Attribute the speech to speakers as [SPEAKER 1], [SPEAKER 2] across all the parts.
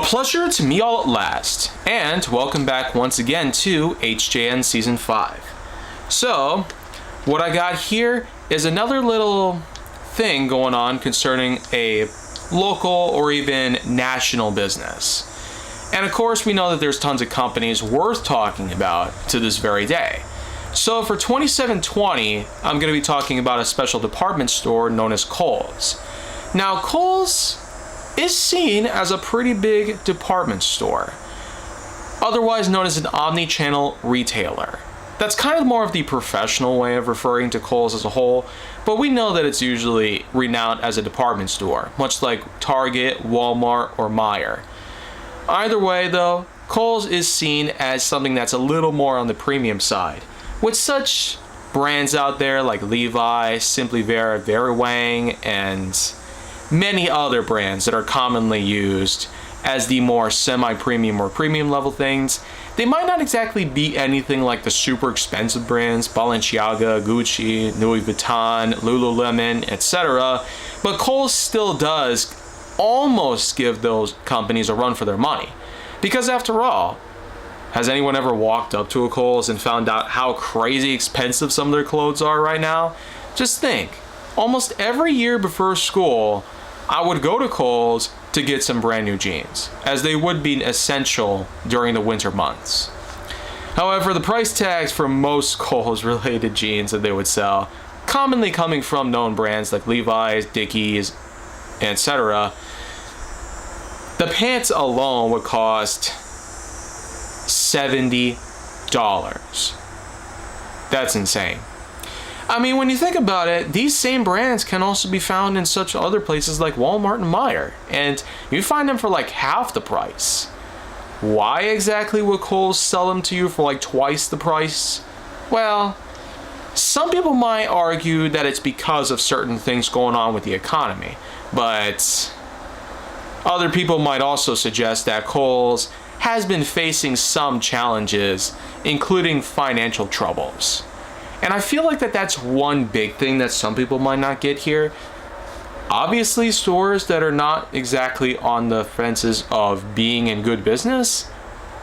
[SPEAKER 1] Pleasure to meet y'all at last, and welcome back once again to HJN Season 5. So, what I got here is another little thing going on concerning a local or even national business. And of course, we know that there's tons of companies worth talking about to this very day. So for 2720, I'm going to be talking about a special department store known as Kohl's. Now, Kohl's is seen as a pretty big department store, otherwise known as an omni-channel retailer. That's kind of more of the professional way of referring to Kohl's as a whole, but we know that it's usually renowned as a department store, much like Target, Walmart, or Meijer. Either way though, Kohl's is seen as something that's a little more on the premium side, with such brands out there like Levi's, Simply Vera, Vera Wang, and many other brands that are commonly used as the more semi-premium or premium level things. They might not exactly be anything like the super expensive brands, Balenciaga, Gucci, Louis Vuitton, Lululemon, etc. But Kohl's still does almost give those companies a run for their money. Because after all, has anyone ever walked up to a Kohl's and found out how crazy expensive some of their clothes are right now? Just think, almost every year before school, I would go to Kohl's to get some brand new jeans, as they would be essential during the winter months. However, the price tags for most Kohl's related jeans that they would sell, commonly coming from known brands like Levi's, Dickies, etc., the pants alone would cost $70. That's insane. I mean, when you think about it, these same brands can also be found in such other places like Walmart and Meijer, and you find them for like half the price. Why exactly would Kohl's sell them to you for like twice the price? Well, some people might argue that it's because of certain things going on with the economy, but other people might also suggest that Kohl's has been facing some challenges, including financial troubles. And I feel like that's one big thing that some people might not get here. Obviously, stores that are not exactly on the fences of being in good business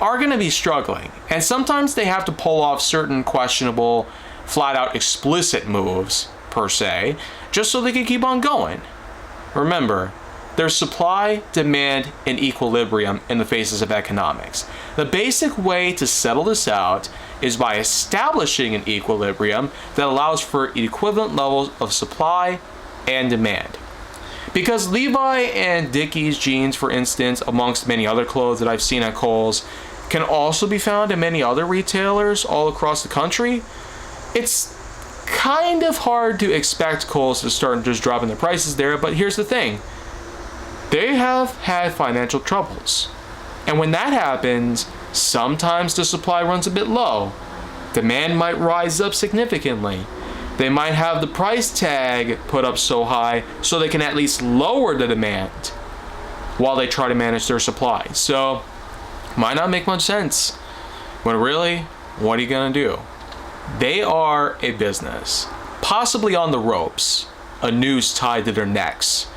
[SPEAKER 1] are going to be struggling. And sometimes they have to pull off certain questionable, flat out explicit moves, per se, just so they can keep on going. Remember, there's supply, demand, and equilibrium in the faces of economics. The basic way to settle this out is by establishing an equilibrium that allows for equivalent levels of supply and demand. Because Levi and Dickies jeans, for instance, amongst many other clothes that I've seen at Kohl's, can also be found in many other retailers all across the country, it's kind of hard to expect Kohl's to start just dropping their prices there, but here's the thing. They have had financial troubles. And when that happens, sometimes the supply runs a bit low. Demand might rise up significantly. They might have the price tag put up so high so they can at least lower the demand while they try to manage their supply. So, might not make much sense. When really, what are you gonna do? They are a business, possibly on the ropes, a noose tied to their necks.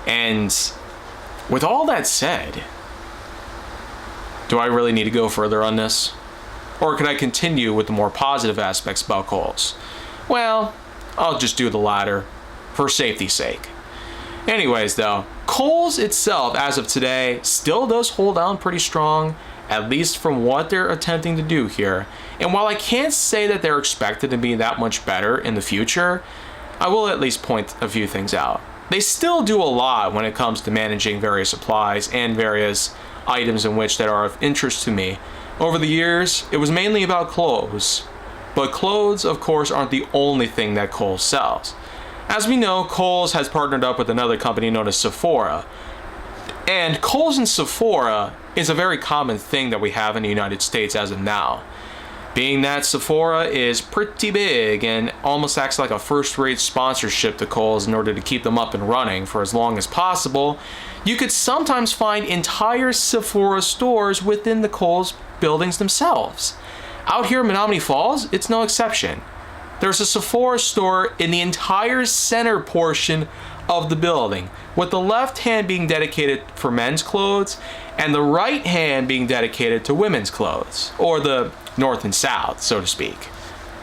[SPEAKER 1] And with all that said, do I really need to go further on this? Or could I continue with the more positive aspects about Kohl's? Well, I'll just do the latter, for safety's sake. Anyways though, Kohl's itself, as of today, still does hold on pretty strong, at least from what they're attempting to do here. And while I can't say that they're expected to be that much better in the future, I will at least point a few things out. They still do a lot when it comes to managing various supplies and various items in which that are of interest to me. Over the years, it was mainly about clothes. But clothes, of course, aren't the only thing that Kohl's sells. As we know, Kohl's has partnered up with another company known as Sephora. And Kohl's and Sephora is a very common thing that we have in the United States as of now. Being that Sephora is pretty big and almost acts like a first-rate sponsorship to Kohl's in order to keep them up and running for as long as possible, you could sometimes find entire Sephora stores within the Kohl's buildings themselves. Out here in Menominee Falls, it's no exception. There's a Sephora store in the entire center portion of the building, with the left hand being dedicated for men's clothes and the right hand being dedicated to women's clothes, or the north and south, so to speak.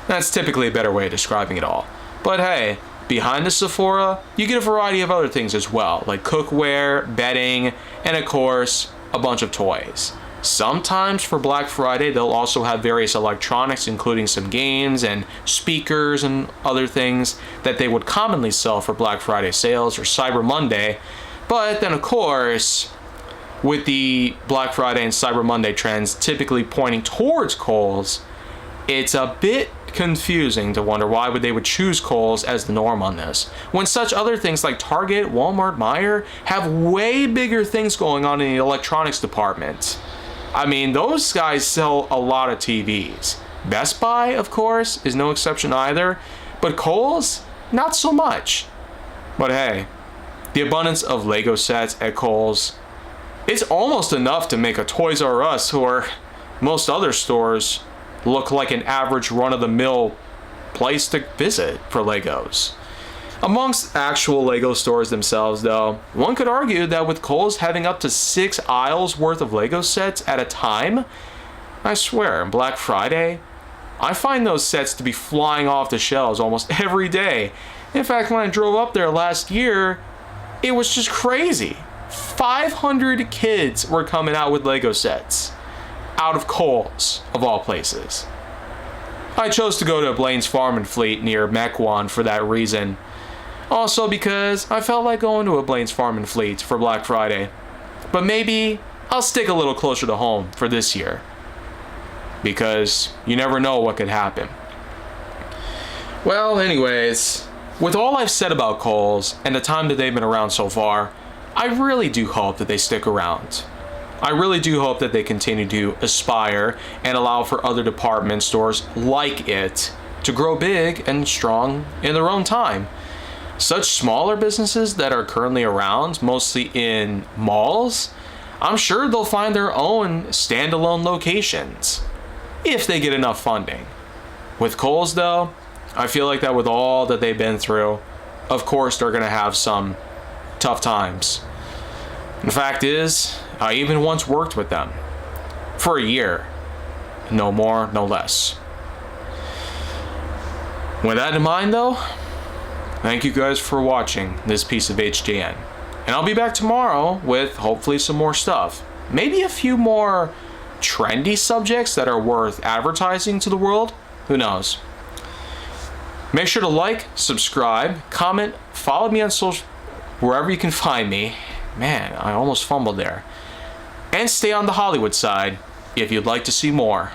[SPEAKER 1] That's typically a better way of describing it all. But hey, behind the Sephora, you get a variety of other things as well, like cookware, bedding, and of course, a bunch of toys. Sometimes for Black Friday, they'll also have various electronics, including some games and speakers and other things that they would commonly sell for Black Friday sales or Cyber Monday. But then, of course, with the Black Friday and Cyber Monday trends typically pointing towards Kohl's, it's a bit confusing to wonder why they would choose Kohl's as the norm on this, when such other things like Target, Walmart, Meijer have way bigger things going on in the electronics department. I mean, those guys sell a lot of TVs. Best Buy, of course, is no exception either, but Kohl's, not so much. But hey, the abundance of Lego sets at Kohl's, it's almost enough to make a Toys R Us or most other stores look like an average run-of-the-mill place to visit for Legos. Amongst actual Lego stores themselves, though, one could argue that with Kohl's having up to 6 aisles worth of Lego sets at a time, I swear, on Black Friday, I find those sets to be flying off the shelves almost every day. In fact, when I drove up there last year, it was just crazy. 500 kids were coming out with Lego sets. Out of Kohl's, of all places. I chose to go to Blaine's Farm and Fleet near Mequon for that reason. Also because I felt like going to a Blaine's Farm and Fleet for Black Friday. But maybe I'll stick a little closer to home for this year. Because you never know what could happen. Well, anyways, with all I've said about Kohl's and the time that they've been around so far, I really do hope that they stick around. I really do hope that they continue to aspire and allow for other department stores like it to grow big and strong in their own time. Such smaller businesses that are currently around, mostly in malls, I'm sure they'll find their own standalone locations if they get enough funding. With Kohl's, though, I feel like that with all that they've been through, of course they're going to have some tough times. The fact is, I even once worked with them for a year. No more, no less. With that in mind, though, thank you guys for watching this piece of HJN. And I'll be back tomorrow with hopefully some more stuff. Maybe a few more trendy subjects that are worth advertising to the world. Who knows? Make sure to like, subscribe, comment, follow me on social, wherever you can find me. Man, I almost fumbled there. And stay on the Hollywood side if you'd like to see more.